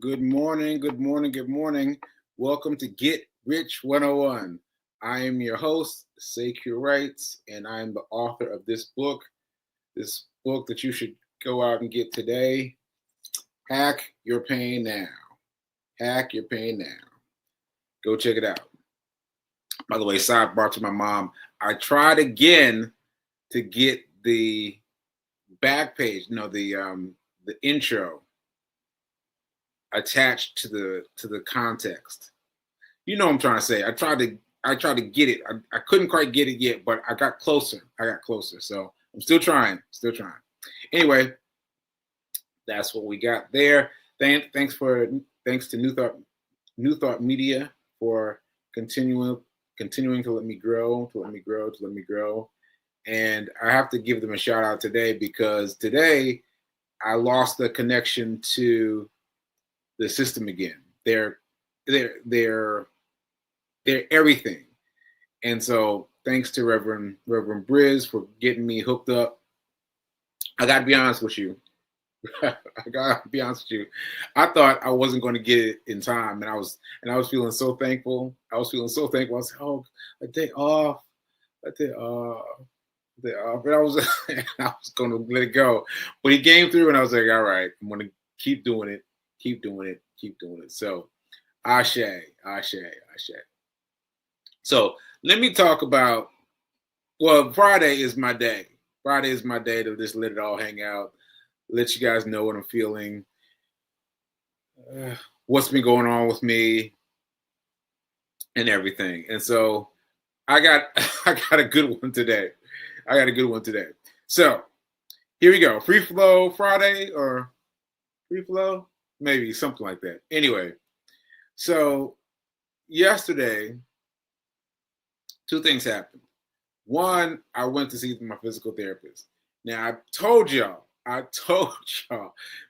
Good morning, good morning, good morning. Welcome to Get Rich 101. I am your host, Sekou Writes, and I'm the author of this book that you should go out and get today. Hack Your Pain Now. Hack Your Pain Now. Go check it out. By the way, sidebar to my mom. I tried again to get the back page, the intro attached to the context. You know what I'm trying to say. I tried to get it. I couldn't quite get it yet, but I got closer. So I'm still trying. Anyway, that's what we got there. Thanks to New Thought Media for continuing to let me grow. And I have to give them a shout out today because today I lost the connection to the system again. They're everything. And so thanks to Reverend Briz for getting me hooked up. I gotta be honest with you. I thought I wasn't going to get it in time, and I was feeling so thankful. I was like, oh, a day off. But I was going to let it go. But he came through, and I was like, all right, I'm going to keep doing it. So, ashe. So let me talk about. Well, Friday is my day. To just let it all hang out. Let you guys know what I'm feeling, what's been going on with me, and everything. And so I got a good one today. So here we go. Free flow Friday or free flow, maybe something like that. Anyway, so yesterday, two things happened. One, I went to see my physical therapist. Now I told y'all,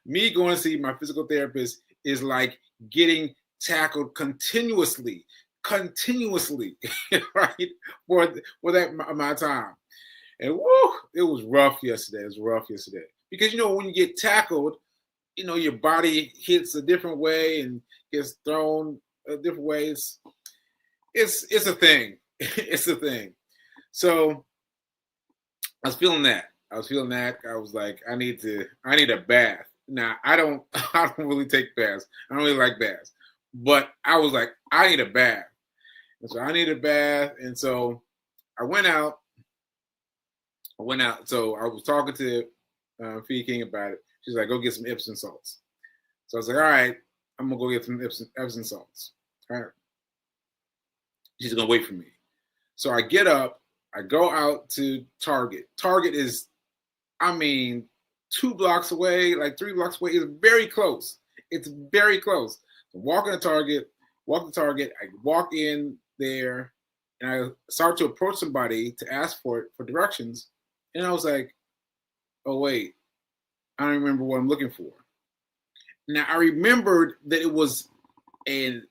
me going to see my physical therapist is like getting tackled continuously, right? For that amount of time. And it was rough yesterday. Because, when you get tackled, your body hits a different way and gets thrown a different way. It's a thing. It's a thing. So I was feeling that. I was like, I need a bath. Now I don't really take baths. I don't really like baths. But I was like, I need a bath. And so I need a bath. And so I went out. So I was talking to Fee King about it. She's like, go get some Epsom salts. So I was like, all right, I'm gonna go get some Epsom salts. All right. She's gonna wait for me. So I get up, I go out to Target. Target is, 2 blocks away, like 3 blocks away. It's very close. So walking to Target, I walk in there, and I start to approach somebody to ask for directions. And I was like, oh, wait, I don't remember what I'm looking for. Now, I remembered that it was an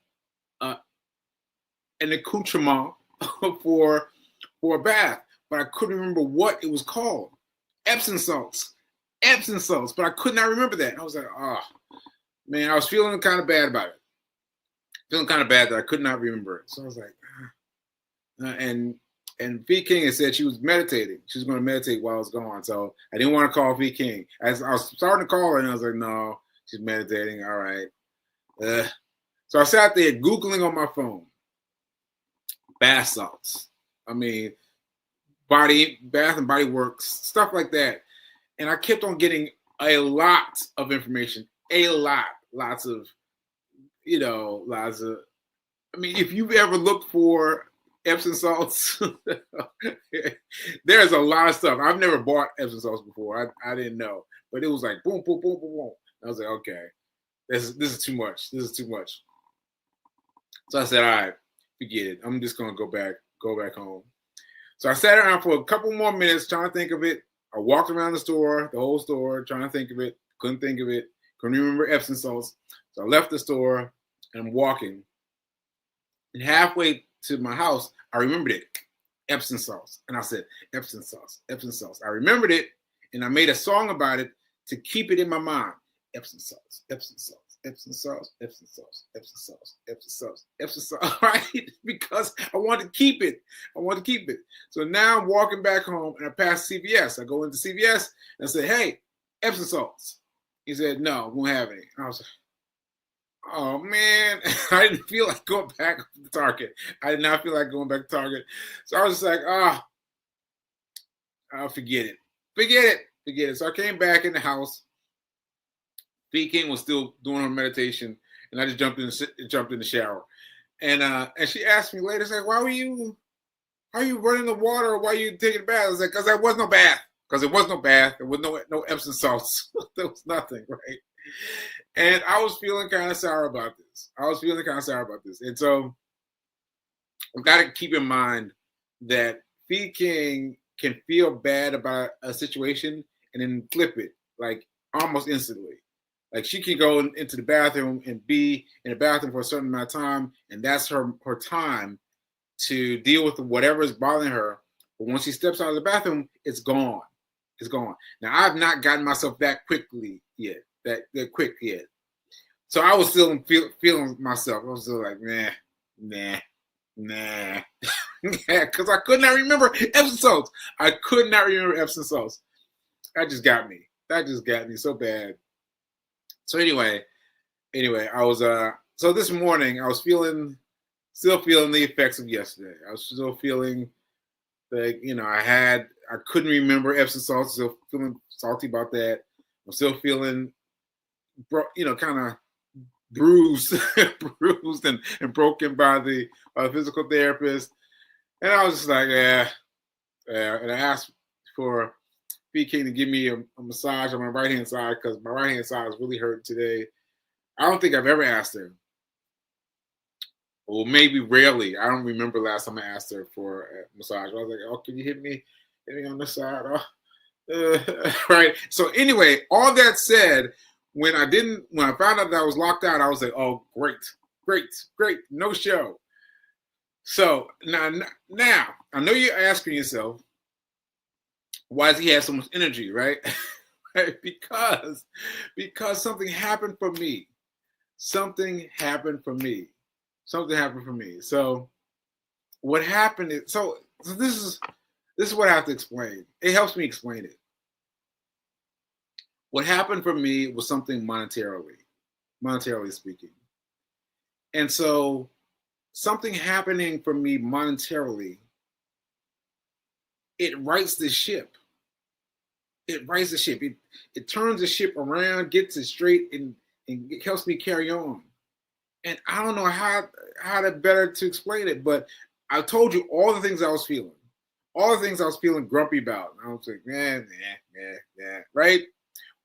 accoutrement for a bath, but I couldn't remember what it was called. Epsom salts, but I could not remember that. And I was like, oh, man, I was feeling kind of bad about it. Feeling kind of bad that I could not remember it. So I was like, and V King had said she was meditating. She was going to meditate while I was gone. So I didn't want to call V King. As I was starting to call her, and I was like, no, she's meditating. All right. So I sat there Googling on my phone. Bath salts. Bath and Body Works, stuff like that. And I kept on getting a lot of information. Lots of, if you've ever looked for Epsom salts, there's a lot of stuff. I've never bought Epsom salts before. I didn't know. But it was like boom, boom, boom, boom, boom. I was like, okay, this is too much. So I said, all right, forget it. I'm just gonna go back home. So I sat around for a couple more minutes trying to think of it. I walked around the whole store, trying to think of it. Couldn't think of it. Couldn't remember Epsom salts. So I left the store and I'm walking. And halfway to my house, I remembered it. Epsom salts. And I said, Epsom salts. I remembered it and I made a song about it to keep it in my mind. Epsom salts. Epsom salts, Epsom salts, Epsom salts, Epsom salts, Epsom salts, right? Because I want to keep it. I want to keep it. So now I'm walking back home and I pass CVS. I go into CVS and I say, hey, Epsom salts. He said, no, we won't have any. And I was like, oh man, I didn't feel like going back to Target. I did not feel like going back to Target. So I was just like, I'll forget it. Forget it. Forget it. So I came back in the house. B King was still doing her meditation, and I just jumped in the shower. And she asked me later, like, why are you running the water? Why are you taking a bath? I was like, because there was no bath. Because there was no bath. There was no Epsom salts. There was nothing, right? And I was feeling kind of sour about this. And so I've got to keep in mind that B King can feel bad about a situation and then flip it, like almost instantly. Like she can go into the bathroom and be in the bathroom for a certain amount of time, and that's her time to deal with whatever is bothering her. But once she steps out of the bathroom, it's gone. It's gone. Now I've not gotten myself that quickly yet. That quick yet. So I was still feeling myself. I was still like, nah. Because I could not remember Epsom salts. I could not remember Epsom salts. That just got me so bad. So anyway, I was so this morning I was still feeling the effects of yesterday. I was still feeling like, I couldn't remember Epsom salts, still feeling salty about that. I'm still feeling, kind of bruised and broken by the physical therapist. And I was just like, yeah. And I asked for B King to give me a massage on my right hand side because my right hand side is really hurting today. I don't think I've ever asked her, or maybe rarely. I don't remember last time I asked her for a massage. I was like, oh, can you hit me on the side? Right. So anyway, all that said, when I found out that I was locked out, I was like, oh, great, no show. So now I know you're asking yourself, why does he have so much energy, right? because something happened for me. Something happened for me. So what happened is, so this is what I have to explain. It helps me explain it. What happened for me was something monetarily speaking. And so something happening for me monetarily, it rights the ship. It turns the ship around, gets it straight, and it helps me carry on. And I don't know how to better to explain it, but I told you all the things I was feeling. All the things I was feeling grumpy about. I was like, right?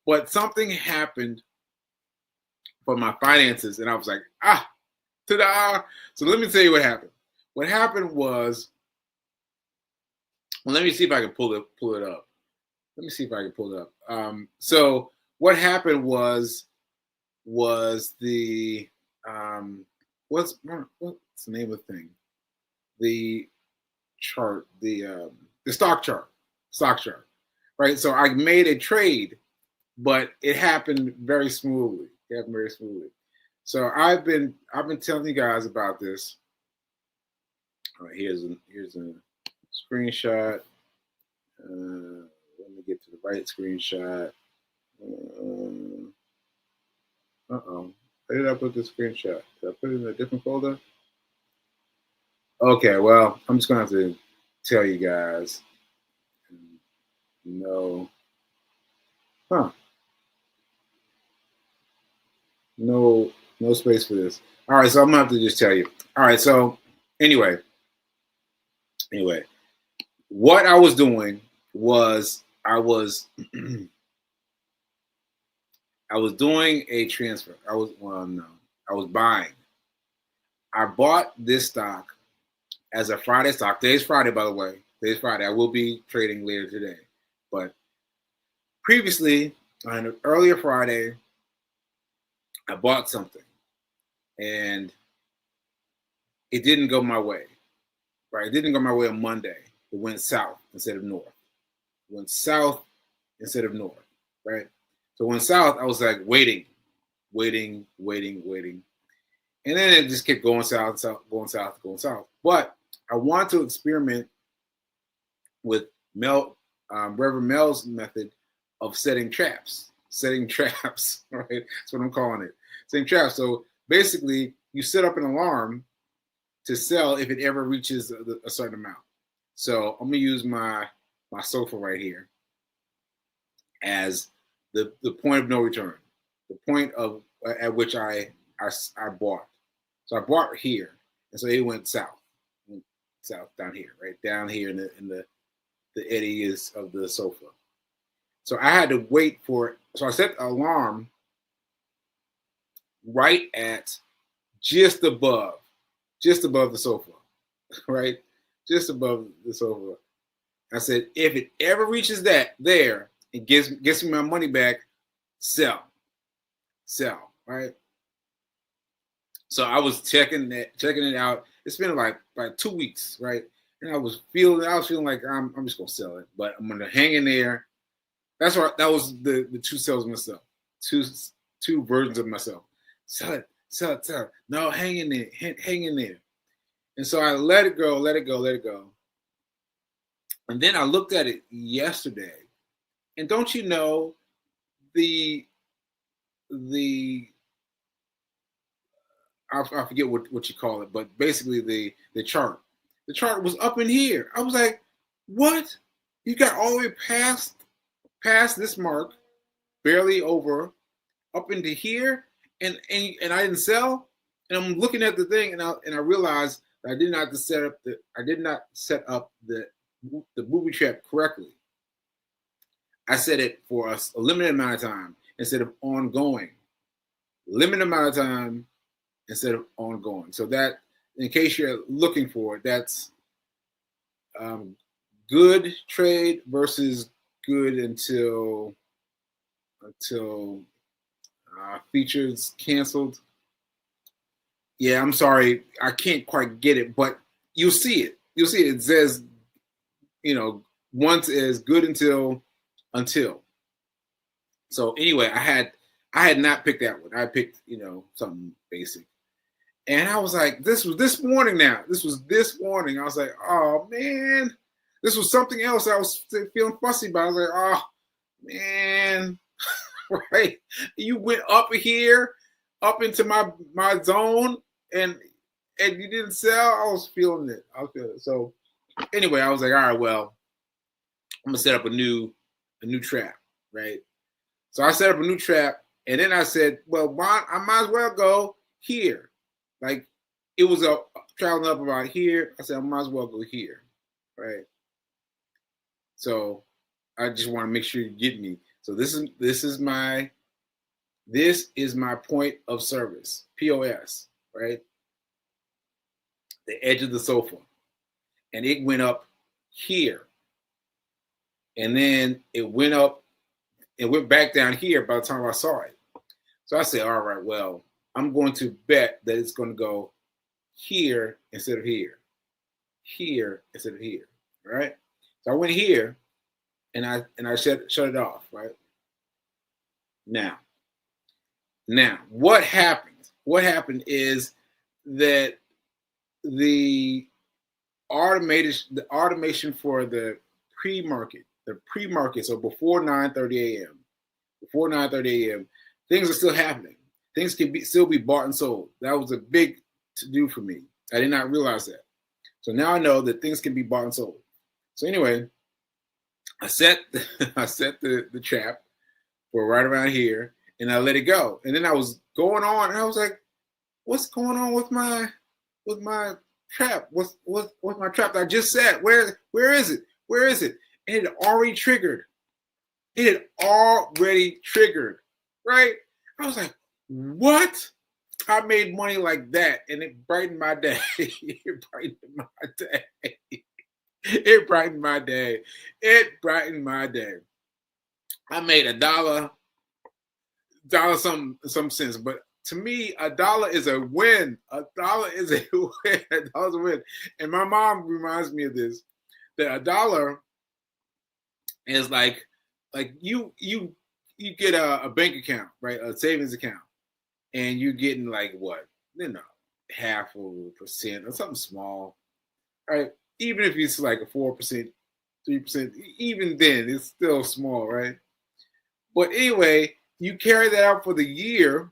But something happened for my finances, and I was like, ta-da! So let me tell you what happened. What happened was, well, let me see if I can pull it up. So what happened was the what's the name of the thing? The chart, the stock chart, right? So I made a trade, but it happened very smoothly. So I've been telling you guys about this. All right, here's a screenshot. Let me get to the right screenshot. Where did I put the screenshot? Did I put it in a different folder? Okay, well, I'm just gonna have to tell you guys. No. No space for this. All right, so I'm gonna have to just tell you. All right, so anyway, what I was doing was I was doing a transfer. I was buying. I bought this stock as a Friday stock. Today's Friday, by the way. Today's Friday. I will be trading later today. But previously, on an earlier Friday, I bought something. And it didn't go my way. Right? It didn't go my way on Monday. It went south instead of north. Right? So when south, I was like waiting. waiting. And then it just kept going south. But I want to experiment with Reverend Mel's method of setting traps. Right? That's what I'm calling it. Setting traps. So basically, you set up an alarm to sell if it ever reaches a certain amount. So I'm gonna use my sofa right here as the point of no return, the point of at which I bought. So I bought here, and so it went south down here, right down here in the eddy is of the sofa. So I had to wait for it. So I set the alarm right at just above the sofa, right? Just above the sofa. I said, if it ever reaches that there, it gets me my money back, sell, right? So I was checking it out. It's been like 2 weeks, right? And I was feeling like I'm just gonna sell it, but I'm gonna hang in there. That's right. That was the two selves of myself, two versions of myself. Sell it. No, hang in there. And so I let it go. And then I looked at it yesterday, and don't you know, I forget what you call it, but basically the chart was up in here. I was like, what? You got all the way past this mark, barely over, up into here, and I didn't sell. And I'm looking at the thing, and I realized that I did not set up the booby trap correctly. I set it for a limited amount of time instead of ongoing. Limited amount of time instead of ongoing. So that, in case you're looking for it, that's good trade versus good until features canceled. Yeah, I'm sorry, I can't quite get it, but you'll see it. It says, once is good until. So anyway, I had not picked that one. I picked, something basic. And I was like, this was this morning now. This was this morning. I was like, oh man, this was something else I was feeling fussy about. I was like, oh man, right? You went up here, up into my zone, and you didn't sell. I was feeling it. So anyway, I was like, all right, well, I'm gonna set up a new trap, right? So I set up a new trap, and then I said, well, I might as well go here. Like, it was traveling up about here. I said, I might as well go here, right? So I just want to make sure you get me. So this is my point of service, POS, right? The edge of the sofa, and it went up here, and then it went back down here by the time I saw it. So I said, all right, well, I'm going to bet that it's going to go here instead of here. Here instead of here. Right? So I went here and I shut it off, right? Now, what happened? What happened is that the automation for the pre-market, so before 9:30 a.m., things are still happening. Things can still be bought and sold. That was a big to-do for me. I did not realize that. So now I know that things can be bought and sold. So anyway, I set the trap for right around here, and I let it go. And then I was going on, and I was like, what's going on with my trap? What's my trap that I just set? Where is it? And it had already triggered. Right? I was like, what? I made money like that, and it brightened my day. It brightened my day. I made $1 some cents, but to me, $1 is a win. $1 is a win. $1 a win. And my mom reminds me of this, that $1 is like you get a bank account, right? A savings account. and you're getting like what, half of a percent or something small, right? Even if it's like a 4%, 3%, even then it's still small, right? But anyway, you carry that out for the year,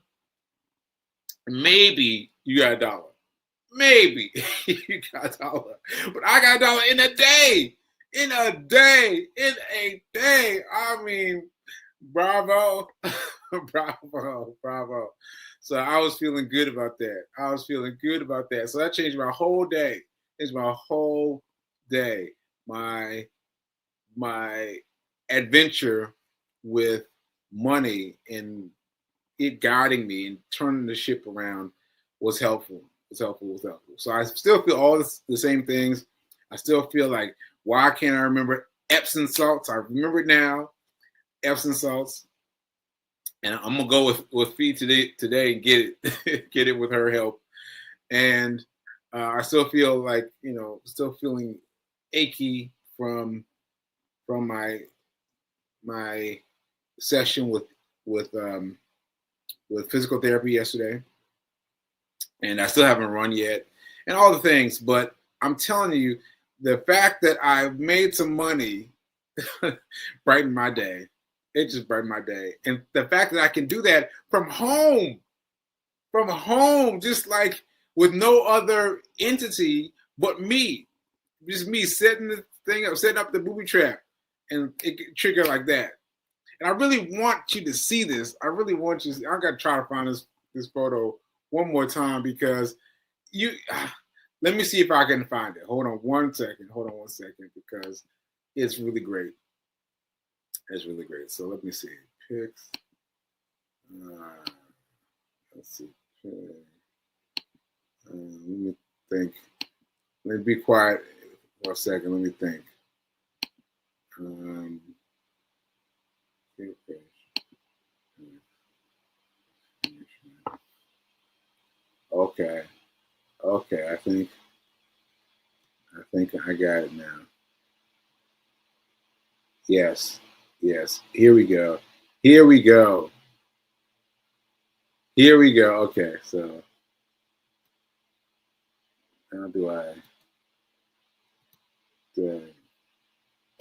maybe you got $1. Maybe you got $1. But I got $1 in a day. In a day. In a day. I mean, bravo. Bravo. So I was feeling good about that. So that changed my whole day. My adventure with money and it guiding me and turning the ship around was helpful. So I still feel all the same things. I still feel like, why can't I remember Epsom salts? I remember it now, Epsom salts. And I'm gonna go with Fee today and get it get it with her help. And I still feel like, still feeling achy from my session with physical therapy yesterday, and I still haven't run yet, and all the things. But I'm telling you, the fact that I've made some money brightened my day. It just brightened my day, and the fact that I can do that from home, just like with no other entity but me, just me setting the thing up, setting up the booby trap, and it trigger like that. And I really want you to see this. I really want you to see. I got to try to find this photo one more time because let me see if I can find it. Hold on one second because it's really great. It's really great. So let me see. Pics. Let's see. Let me think. Let me be quiet for a second. Let me think. Okay. I think I got it now. Yes. Here we go. Okay, so how do I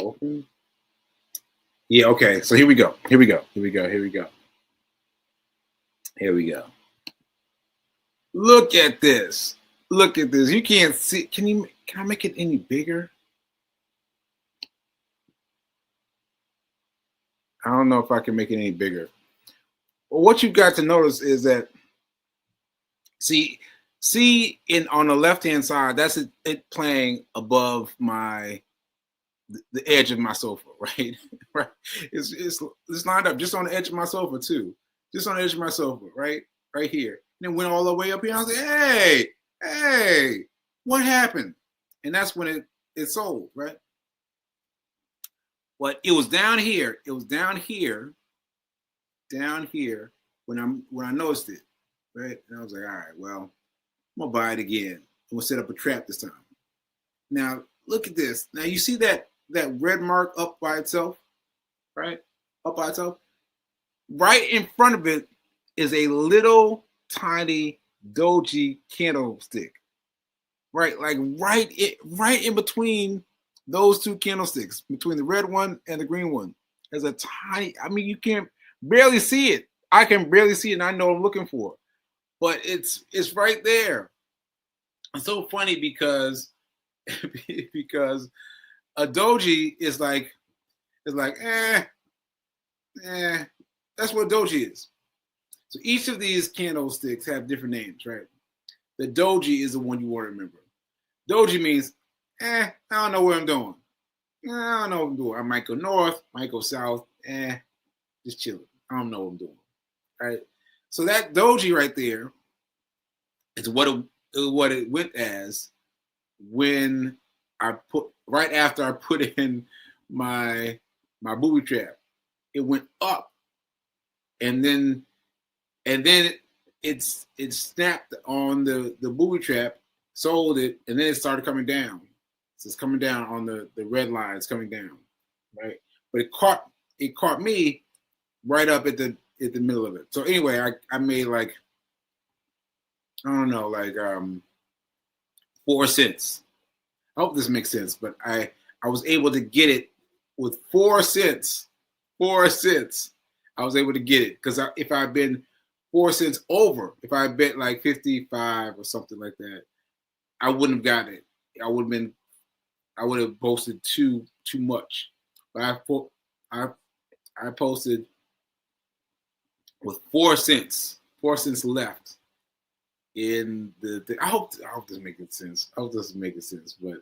open? Yeah, okay. So here we go. Look at this. You can't see. Can I make it any bigger? I don't know if I can make it any bigger. Well, what you got to notice is that see on the left-hand side, that's it playing above the edge of my sofa, right? Right. It's lined up just on the edge of my sofa too. Just on the edge of my sofa, right here. And it went all the way up here. I was like, hey, what happened? And that's when it sold, right? But it was down here. When I noticed it, right? And I was like, all right, well, I'm gonna buy it again. I'm gonna set up a trap this time. Now look at this. Now you see that red mark up by itself, right? Up by itself. Right in front of it is a little tiny doji candlestick. Right, like right in between those two candlesticks, between the red one and the green one. There's a tiny, I mean, you can barely see it. I can barely see it, and I know what I'm looking for. But it's right there. It's so funny because a doji is like that's what doji is. So each of these candlesticks have different names, right? The doji is the one you want to remember. Doji means, I don't know where I'm doing. I don't know what I'm doing. I might go north, might go south, just chilling. I don't know what I'm doing, right? So that doji right there is what it went as when right after I put in my booby trap. It went up, and then it snapped on the booby trap, sold it, and then it started coming down. So it's coming down on the red line. It's coming down, right? But it caught me right up at the middle of it. So anyway, I made like I don't know, like 4 cents. I hope this makes sense, but I was able to get it with 4 cents. 4 cents. I was able to get it because if I had been 4 cents over, if I had bet like 55 or something like that, I wouldn't have gotten it. I would have posted too much. But I I posted with 4 cents, 4 cents left in the. I hope this is making sense. I hope this is making sense, but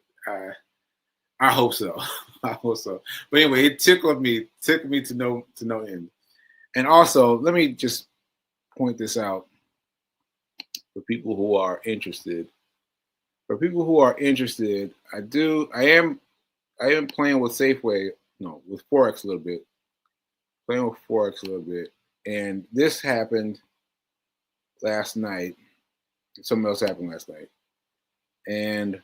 I hope so. I hope so. But anyway, it tickled me to no end. And also, let me just point this out for people who are interested. For people who are interested, I am playing with Safeway, no, with Forex a little bit. Playing with Forex a little bit. And this happened last night. Something else happened last night. And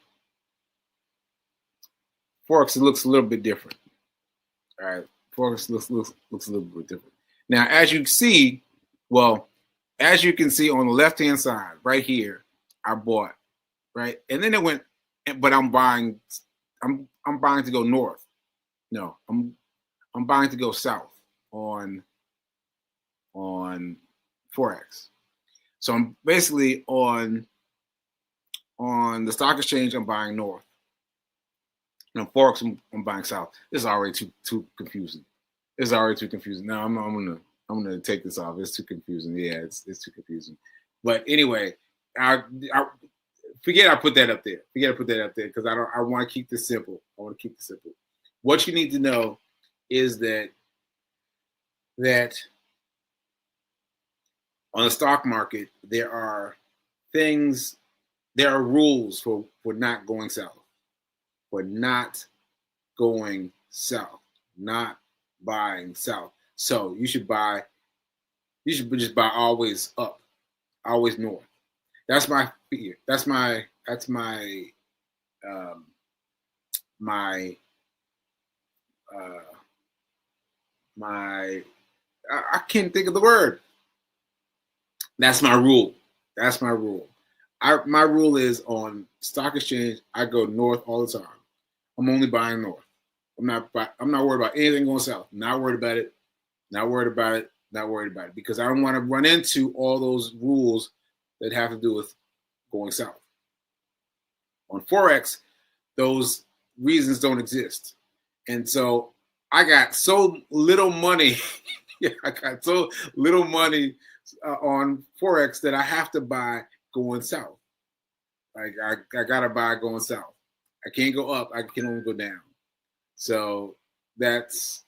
Forex looks a little bit different. All right. Forex looks a little bit different. Now, as you can see on the left-hand side, right here, I bought, right? And then it went, but I'm buying to go north. No, I'm buying to go south on Forex. So I'm basically on the stock exchange, I'm buying north. And on Forex, I'm buying south. This is already too confusing. It's already too confusing. Now I'm gonna take this off. It's too confusing. Yeah, it's too confusing. But anyway, I forget I put that up there. Forget I put that up there because I want to keep this simple. I want to keep this simple. What you need to know is that on the stock market there are rules for not going south, for not going south, not buying south. So you should just buy always up, always north. That's my fear. That's my I can't think of the word. That's my rule. That's my rule. My rule is on stock exchange, I go north all the time. I'm only buying north. I'm not worried about anything going south. Not worried about it. Not worried about it. Not worried about it. Because I don't want to run into all those rules that have to do with going south. On Forex, those reasons don't exist. And so I got so little money. I got so little money on Forex that I have to buy going south. Like I gotta buy going south. I can't go up. I can only go down. So that's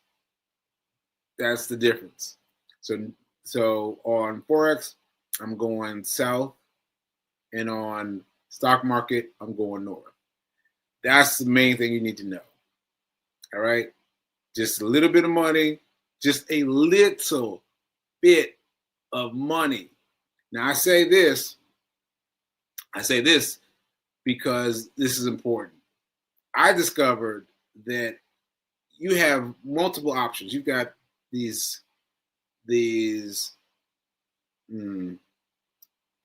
the difference. So on Forex, I'm going south, and on stock market, I'm going north. That's the main thing you need to know. All right, just a little bit of money, just a little bit of money. Now I say this because this is important. I discovered that you have multiple options. You've got these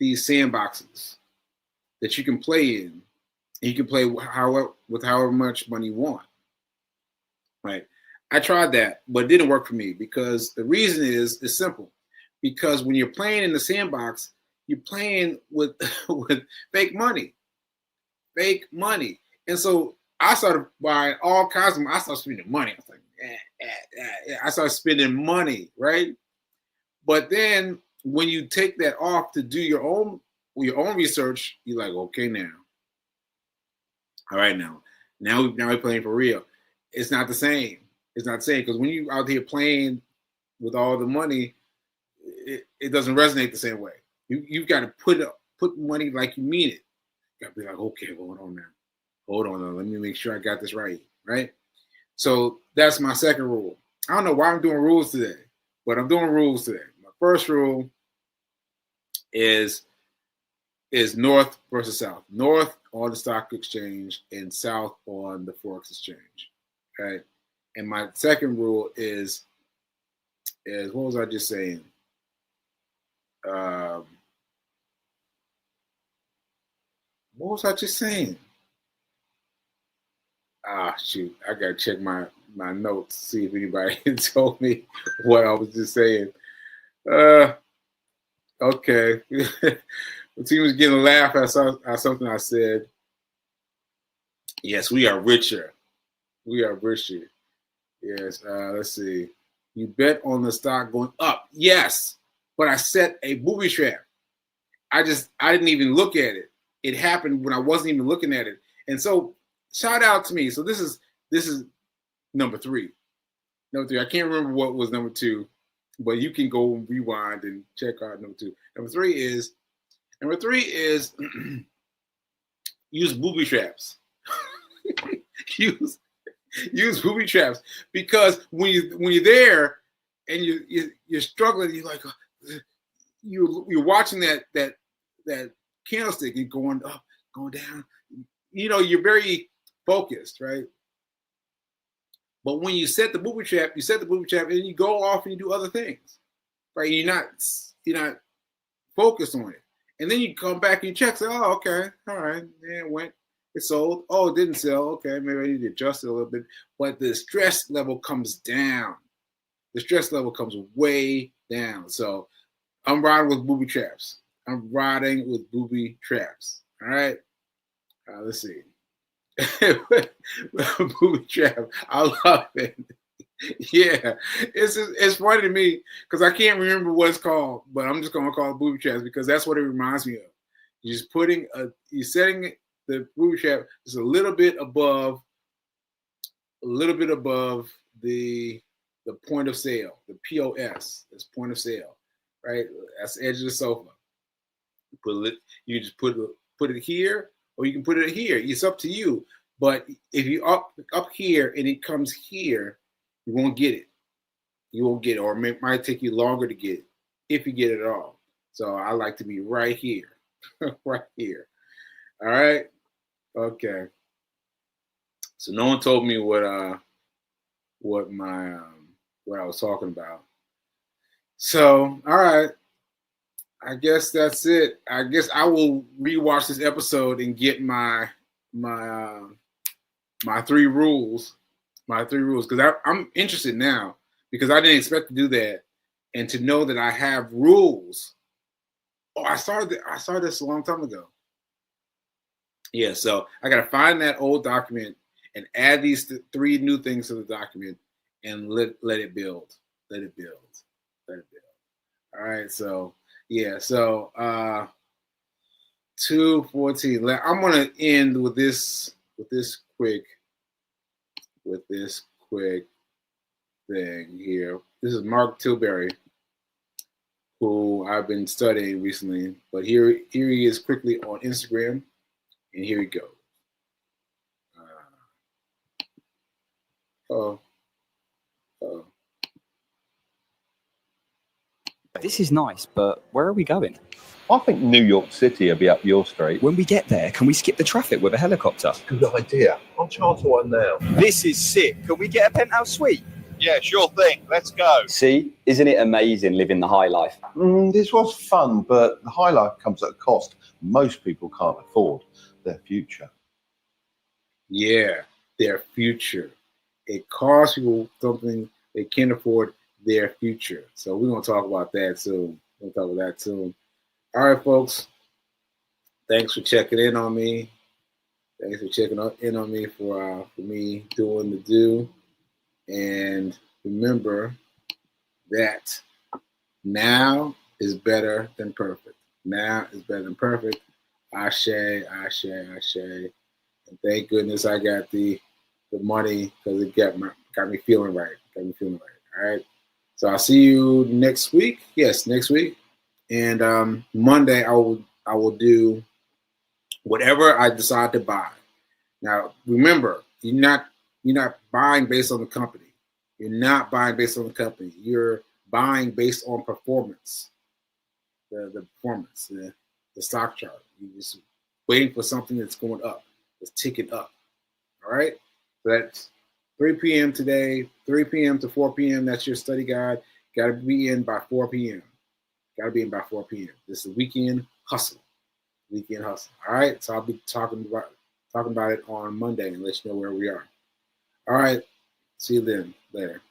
sandboxes that you can play in. You can play with however much money you want. Right? I tried that, but it didn't work for me because the reason is simple. Because when you're playing in the sandbox, you're playing with fake money. And so I started buying all kinds of. I started spending money. I was like, I started spending money, right? But then when you take that off to do your own research, you're like, okay, now, all right, now we're playing for real. It's not the same. It's not the same because when you out here playing with all the money, it doesn't resonate the same way. You've got to put money like you mean it. You got to be like, okay, hold on now. Let me make sure I got this right. So that's my second rule. I don't know why I'm doing rules today, but I'm doing rules today. My first rule is north versus south. North on the stock exchange and south on the Forex exchange. Okay. And my second rule is what was I just saying? What was I just saying? Ah, shoot. I got to check my notes, see if anybody told me what I was just saying. Okay. The team was getting a laugh at something I said. Yes, we are richer. We are richer. Yes. Let's see. You bet on the stock going up. Yes. But I set a booby trap. I didn't even look at it. It happened when I wasn't even looking at it. And so shout out to me. So this is number 3. Number 3. I can't remember what was number 2, but you can go and rewind and check out number 2. Number three is use booby traps. use booby traps, because when you're there and you're struggling, you're like you're watching that candlestick and going up, going down. You're very focused, right? But when you set the booby trap, and you go off and you do other things, right? You're not focused on it. And then you come back and you check, say, oh, okay, all right, yeah, it sold. Oh, it didn't sell. Okay, maybe I need to adjust it a little bit. But the stress level comes down. The stress level comes way down. So I'm riding with booby traps. All right. Let's see. Booby trap. I love it. Yeah, it's funny to me because I can't remember what it's called, but I'm just gonna call it booby traps because that's what it reminds me of. You're just you're setting the booby trap just a little bit above the point of sale, the POS. That's point of sale, right? That's the edge of the sofa. You just put it here, or you can put it here. It's up to you. But if you up here and it comes here, you won't get it. You won't get it, or it might take you longer to get it, if you get it at all. So I like to be right here, right here. All right. Okay. So no one told me what I was talking about. So all right. I guess that's it. I guess I will rewatch this episode and get my 3 rules. My 3 rules, because I'm interested now, because I didn't expect to do that, and to know that I have rules. Oh, I started this a long time ago. Yeah, so I got to find that old document and add these 3 new things to the document and let it build. Let it build. All right, so yeah, so 2:14. I'm gonna end with this quick thing here. This is Mark Tilbury, who I've been studying recently, but here he is quickly on Instagram, and here he goes. This is nice, but where are we going? I think New York City will be up your street. When we get there, can we skip the traffic with a helicopter? Good idea. I'll charter one now. This is sick. Can we get a penthouse suite? Yeah, sure thing. Let's go. See, isn't it amazing living the high life? This was fun, but the high life comes at a cost most people can't afford. Their future. Yeah, their future. It costs people something they can't afford, their future. So we're going to talk about that soon. All right, folks. Thanks for checking in on me. Thanks for checking in on me for me doing the do. And remember that now is better than perfect. Now is better than perfect. Ashe. And thank goodness I got the money, because it got me feeling right. All right. So I'll see you next week. Yes, next week. And Monday I will do whatever I decide to buy. Now remember, you're not buying based on the company. You're not buying based on the company. You're buying based on performance. The performance, the stock chart. You're just waiting for something that's going up. It's ticking up. All right. So that's 3 p.m. today, 3 p.m. to 4 p.m. That's your study guide. Got to be in by 4 p.m. This is the weekend hustle. Weekend hustle. All right. So I'll be talking about it on Monday and let you know where we are. All right. See you then. Later.